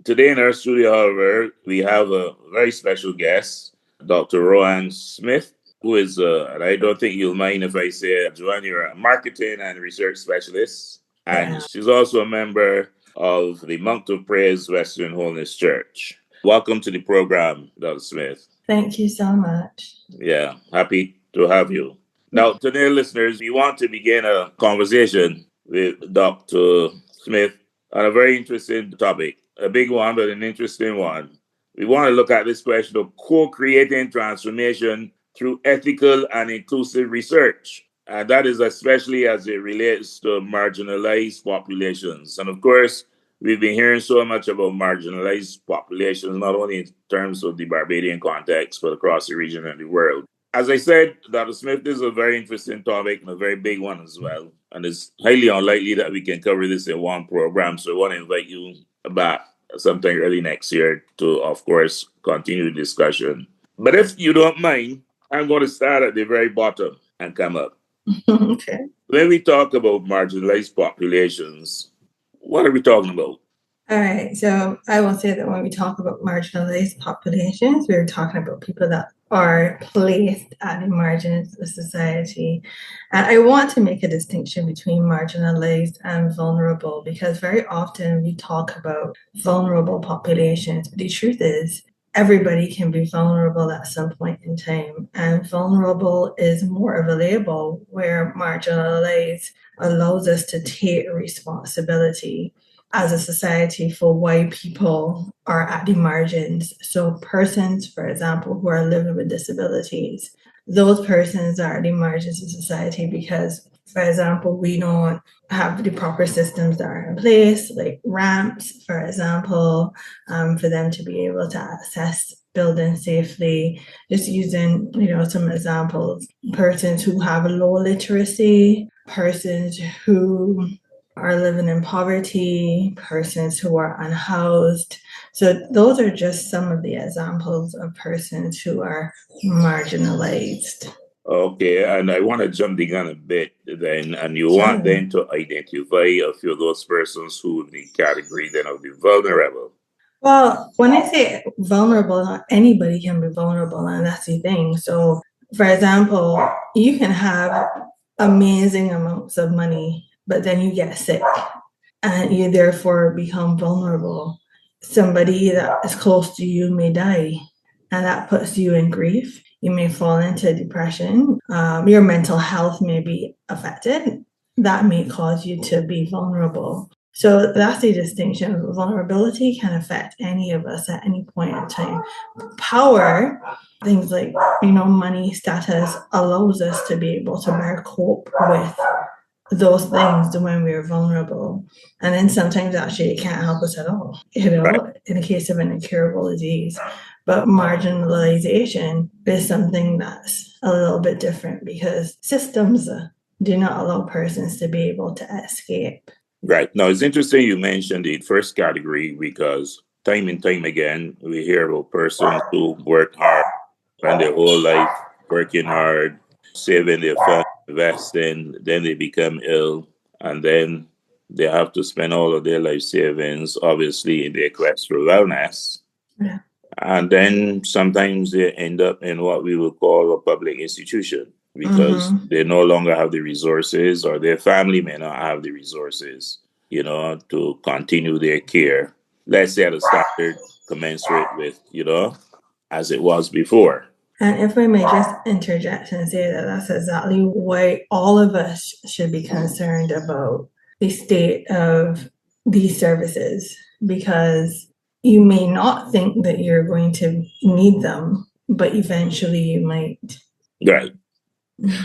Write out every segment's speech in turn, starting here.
Today in our studio, however, we have a very special guest, Dr. Roanne Smith, who is, and I don't think you'll mind if I say, Joanne, you're a marketing and research specialist. And Yeah. she's also a member of the Mount of Praise Wesleyan Holiness Church. Welcome to the program, Dr. Smith. Thank you so much. Yeah, happy to have you. Now, today, listeners, we want to begin a conversation with Dr. Smith on a very interesting topic, a big one, but an interesting one. We want to look at this question of co-creating transformation through ethical and inclusive research. And that is especially as it relates to marginalized populations. And of course, we've been hearing so much about marginalized populations, not only in terms of the Barbadian context, but across the region and the world. As I said, Dr. Smith, this is a very interesting topic and a very big one as well. And it's highly unlikely that we can cover this in one program. So I want to invite you back sometime early next year to, of course, continue the discussion. But if you don't mind, I'm going to start at the very bottom and come up. Okay. When we talk about marginalized populations, what are we talking about? All right. So I will say that when we talk about marginalized populations, we're talking about people that are placed at the margins of society. And I want to make a distinction between marginalized and vulnerable because very often we talk about vulnerable populations. But the truth is, everybody can be vulnerable at some point in time. And vulnerable is more of a label where marginalized allows us to take responsibility as a society for why people are at the margins. So persons, for example, who are living with disabilities, those persons are at the margins of society because, for example, we don't have the proper systems that are in place, like ramps, for example, for them to be able to access buildings safely. Just using, some examples, persons who have low literacy, persons who are living in poverty, persons who are unhoused. So those are just some of the examples of persons who are marginalized. Okay, and I want to jump the gun a bit then, and you want Sure. then to identify a few of those persons who would be category then of the vulnerable. Well, when I say vulnerable, not anybody can be vulnerable, and that's the thing. So, for example, you can have amazing amounts of money, but then you get sick and you therefore become vulnerable. Somebody that is close to you may die, and that puts you in grief. You may fall into depression. Your mental health may be affected. That may cause you to be vulnerable. So that's the distinction. Vulnerability can affect any of us at any point in time. Power, things like, money, status, allows us to be able to better cope with those things when we're vulnerable. And then sometimes actually it can't help us at all, Right. in the case of an incurable disease. But marginalization is something that's a little bit different because systems do not allow persons to be able to escape. Right. Now, it's interesting you mentioned the first category because time and time again, we hear about persons who work hard, spend their whole life working hard, saving their funds, investing, then they become ill, and then they have to spend all of their life savings, obviously, in their quest for wellness. Yeah. And then sometimes they end up in what we would call a public institution because they no longer have the resources or their family may not have the resources, to continue their care. Let's say at a standard commensurate with, as it was before. And if I may just interject and say that that's exactly why all of us should be concerned about the state of these services, because you may not think that you're going to need them, but eventually you might. Right.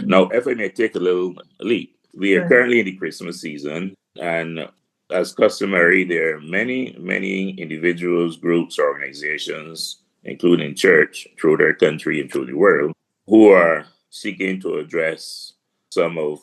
Now, if I may take a little leap, we are Sure. currently in the Christmas season, and as customary, there are many, many individuals, groups, organizations, including church, through their country and through the world, who are seeking to address some of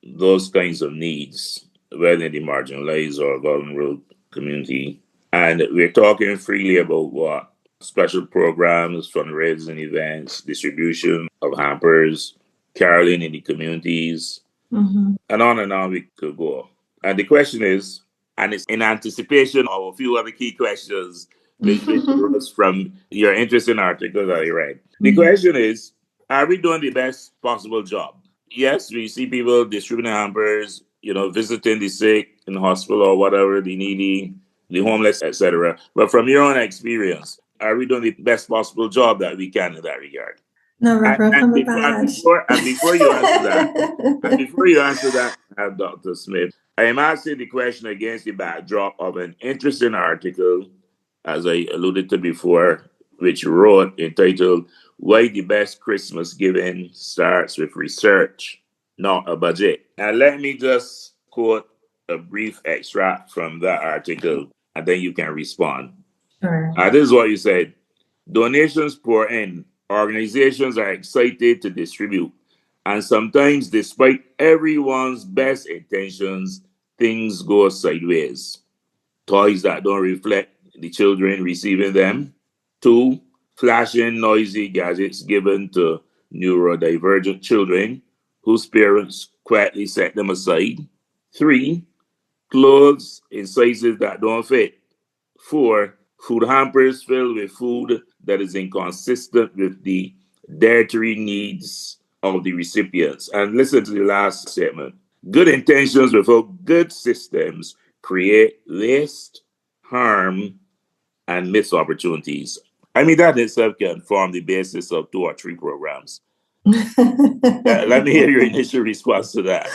those kinds of needs, whether in the marginalized or vulnerable community. And we're talking freely about what special programs, fundraising events, distribution of hampers, caroling in the communities, and on we could go. And the question is, And it's in anticipation of a few other key questions which arose from your interesting article that I read. The question is, are we doing the best possible job? Yes, we see people distributing hampers, visiting the sick in the hospital or whatever, the needy, the homeless, etc. But from your own experience, are we doing the best possible job that we can in that regard? No, And, Reverend and, before, and Cumberbatch. before and before you answer that, and before you answer that, Dr. Smith, I am asking the question against the backdrop of an interesting article, as I alluded to before, which you wrote entitled "Why the Best Christmas Giving Starts with Research, Not a Budget." And let me just quote a brief extract from that article, and then you can respond. Sure. This is what you said. Donations pour in. Organizations are excited to distribute. And sometimes, despite everyone's best intentions, things go sideways. Toys that don't reflect the children receiving them. Two, flashing, noisy gadgets given to neurodivergent children whose parents quietly set them aside. Three, clothes in sizes that don't fit. Four, food hampers filled with food that is inconsistent with the dietary needs of the recipients. And listen to the last statement. Good intentions without good systems create waste, harm, and missed opportunities. I mean, that itself can form the basis of 2 or 3 programs. Let me hear your initial response to that.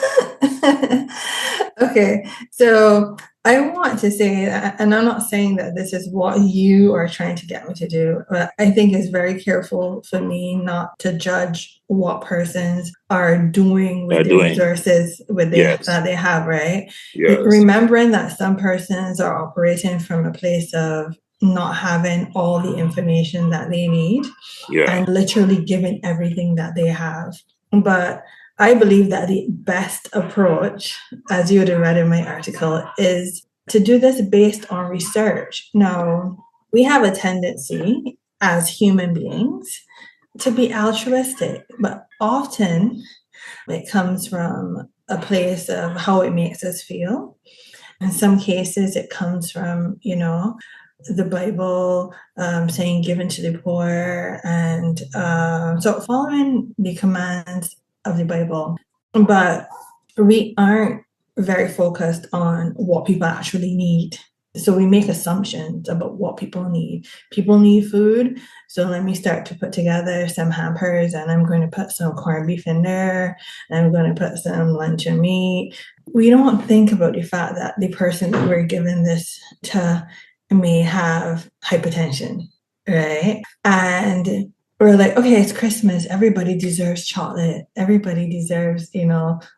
Okay, so I want to say that, and I'm not saying that this is what you are trying to get me to do, but I think it's very careful for me not to judge what persons are doing with the resources that they have, right? Yes. Remembering that some persons are operating from a place of not having all the information that they need and literally giving everything that they have. But I believe that the best approach, as you would have read in my article, is to do this based on research. Now, we have a tendency as human beings to be altruistic, but often it comes from a place of how it makes us feel. In some cases, it comes from, the Bible saying given to the poor, and so following the commands of the Bible. But we aren't very focused on what people actually need. So we make assumptions about what people need. People need food. So let me start to put together some hampers, and I'm going to put some corned beef in there. And I'm going to put some luncheon meat. We don't think about the fact that the person that we're giving this to may have hypertension, right? And we're like, okay, it's Christmas. Everybody deserves chocolate. Everybody deserves,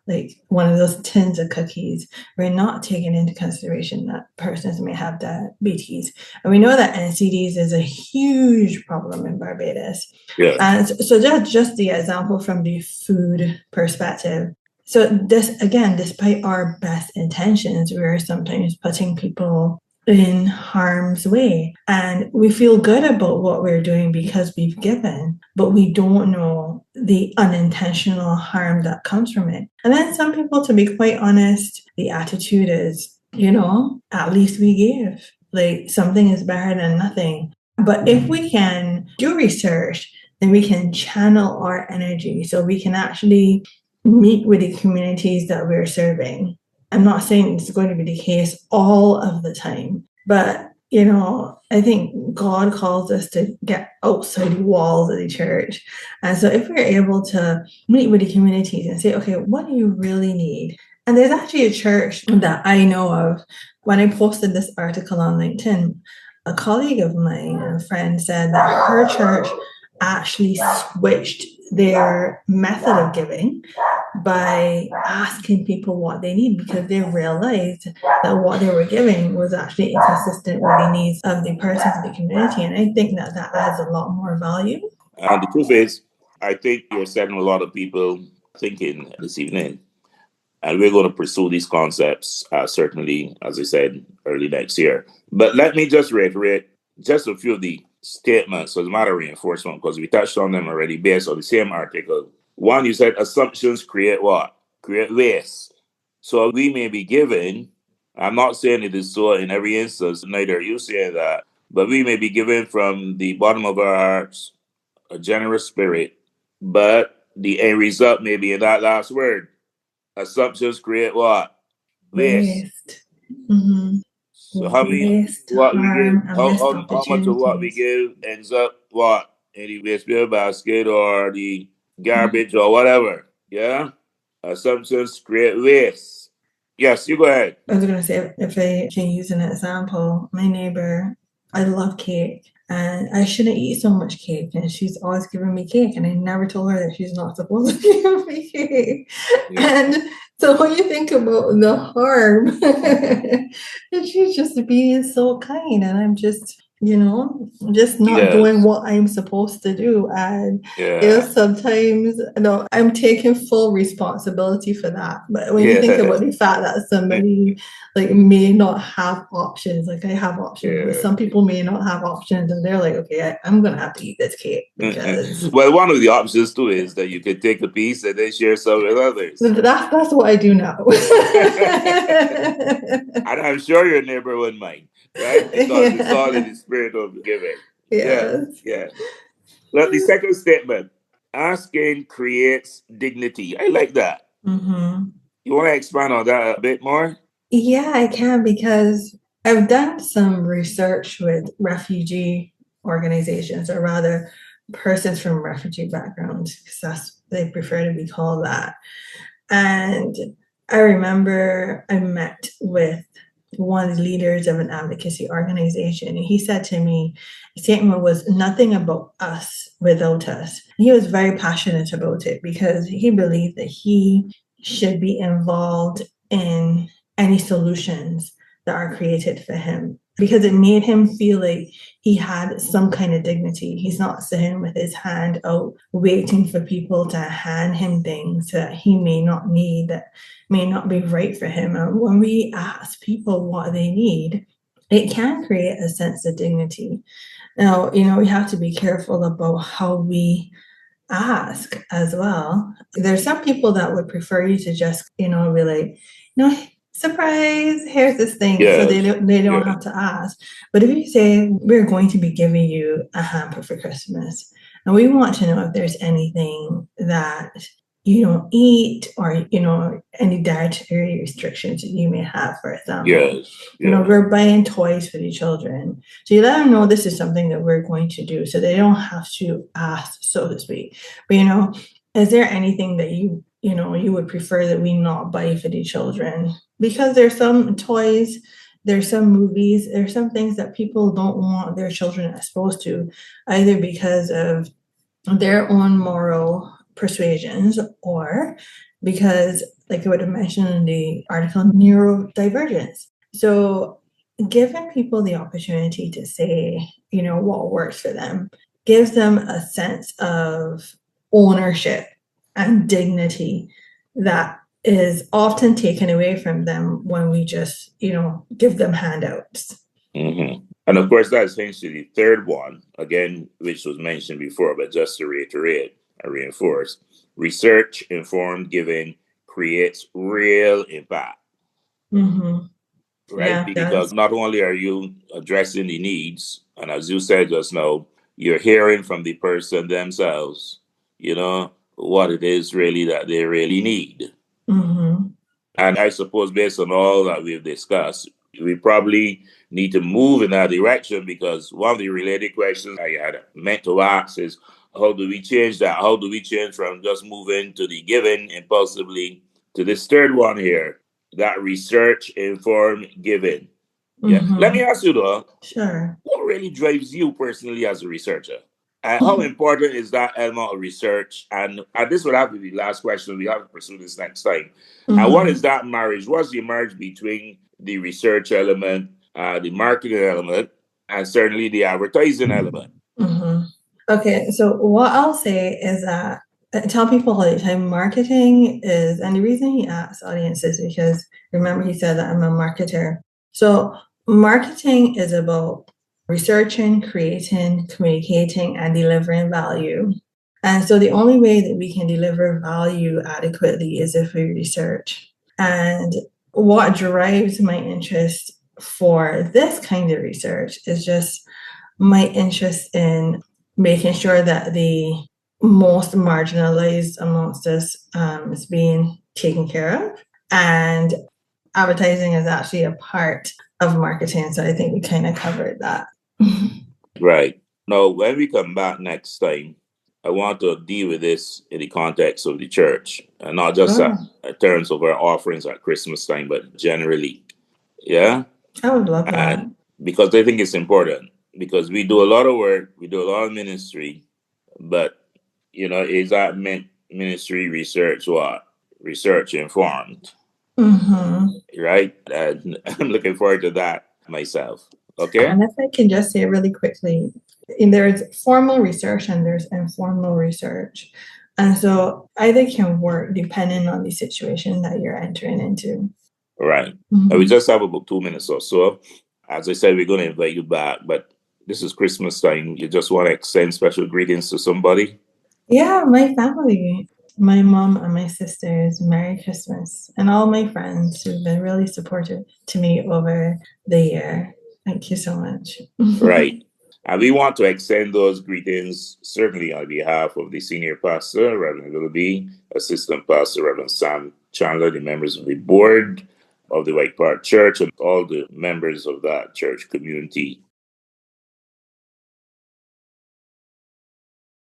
like one of those tins of cookies. We're not taking into consideration that persons may have diabetes. And we know that NCDs is a huge problem in Barbados. Yes. And so that's just the example from the food perspective. So this, again, despite our best intentions, we're sometimes putting people in harm's way. And we feel good about what we're doing because we've given, but we don't know the unintentional harm that comes from it. And then some people, to be quite honest, the attitude is, at least we give. Like something is better than nothing. But if we can do research, then we can channel our energy so we can actually meet with the communities that we're serving. I'm not saying it's going to be the case all of the time, but I think God calls us to get outside the walls of the church. And so if we're able to meet with the communities and say, okay, what do you really need? And there's actually a church that I know of. When I posted this article on LinkedIn, a colleague of mine, a friend, said that her church actually switched their method of giving by asking people what they need, because they realized that what they were giving was actually inconsistent with the needs of the persons of the community. And I think that adds a lot more value. And the truth is, I think you're setting a lot of people thinking this evening. And we're going to pursue these concepts, certainly, as I said, early next year. But let me just reiterate just a few of the statements as a matter of reinforcement, because we touched on them already based on the same article. One, you said assumptions create what? Create waste. So we may be giving, I'm not saying it is so in every instance, neither are you saying that, but we may be giving from the bottom of our hearts a generous spirit, but the end result may be in that last word. Assumptions create what? Waste. Waste. Mm-hmm. So how many Waste, what we give, harm, and missed how much of what we opportunities. give ends up what in the waste bin basket or the garbage or whatever. Yeah, assumptions create waste. Yes, you go ahead. I was going to say, if I can use an example, my neighbor, I love cake and I shouldn't eat so much cake. And she's always giving me cake. And I never told her that she's not supposed to give me cake. Yeah. And so when you think about the harm, and she's just being so kind. And I'm just, just not doing Yes. what I'm supposed to do. And Yeah. sometimes, I'm taking full responsibility for that. But when you think Yeah. about the fact that somebody like may not have options, like I have options, but Yeah. some people may not have options, and they're like, okay, I'm gonna have to eat this cake because Well, one of the options too is that you could take a piece and then share some with others. that's what I do now. And I'm sure your neighbor wouldn't mind, right? Because it's all in the spirit of giving. Yeah, Yes. yeah. Well, the second statement, asking creates dignity. I like that. Mm-hmm. You want to expand on that a bit more? Yeah, I can because I've done some research with refugee organizations, or rather, persons from refugee backgrounds, because that's they prefer to be called that. And I remember I met with one of the leaders of an advocacy organization, and he said to me, the statement was nothing about us without us. He was very passionate about it because he believed that he should be involved in any solutions that are created for him because it made him feel like he had some kind of dignity. He's not sitting with his hand out waiting for people to hand him things that he may not need, that may not be right for him. And when we ask people what they need, it can create a sense of dignity. Now, we have to be careful about how we ask as well. There's some people that would prefer you to just, be like, surprise, here's this thing. So Yes. they don't Yeah. have to ask. But if you say, we're going to be giving you a hamper for Christmas, and we want to know if there's anything that you don't eat, or, any dietary restrictions that you may have, for example. Yes. Yeah. We're buying toys for the children. So you let them know this is something that we're going to do so they don't have to ask, so to speak. But, is there anything that you would prefer that we not buy for the children? Because there's some toys, there's some movies, there's some things that people don't want their children exposed to, either because of their own moral persuasions, or because, like I would have mentioned in the article, neurodivergence. So giving people the opportunity to say, what works for them gives them a sense of ownership and dignity that is often taken away from them when we just, give them handouts. Mm-hmm. And of course, that's essentially the third one, again, which was mentioned before, but just to reiterate and reinforce, research informed giving creates real impact. Mm-hmm. Right? Yeah, Because not only are you addressing the needs, and as you said just now, you're hearing from the person themselves, what it is really that they really need. Mm-hmm. And I suppose based on all that we've discussed, we probably need to move in that direction because one of the related questions I had meant to ask is how do we change that? How do we change from just moving to the giving impulsively to this third one here, that research informed giving? Yeah. Mm-hmm. Let me ask you though, Sure. what really drives you personally as a researcher? And how important is that element of research? And this will have to be the last question. We have to pursue this next time. Mm-hmm. And what is that marriage? What's the marriage between the research element, the marketing element, and certainly the advertising element? Mm-hmm. Okay, so what I'll say is that I tell people all the time, marketing is, and the reason he asks audiences because remember he said that I'm a marketer. So marketing is about researching, creating, communicating, and delivering value. And so the only way that we can deliver value adequately is if we research. And what drives my interest for this kind of research is just my interest in making sure that the most marginalized amongst us is being taken care of. And advertising is actually a part of marketing. So I think we kind of covered that. Right. Now, when we come back next time, I want to deal with this in the context of the church, and not just in terms of our offerings at Christmas time, but generally. Yeah. I would love that. And because I think it's important, because we do a lot of work, we do a lot of ministry, but is that ministry research what? Research informed, right? And I'm looking forward to that myself. Okay. And if I can just say really quickly, there's formal research and there's informal research. And so either can work depending on the situation that you're entering into. Right. We just have about 2 minutes or so. As I said, we're going to invite you back, but this is Christmas time. You just want to extend special greetings to somebody? Yeah, my family, my mom and my sisters, Merry Christmas, and all my friends who've been really supportive to me over the year. Thank you so much. Right. And we want to extend those greetings, certainly on behalf of the senior pastor, Reverend Willoughby, assistant pastor, Reverend Sam Chandler, the members of the board of the Whitepark Church, and all the members of that church community.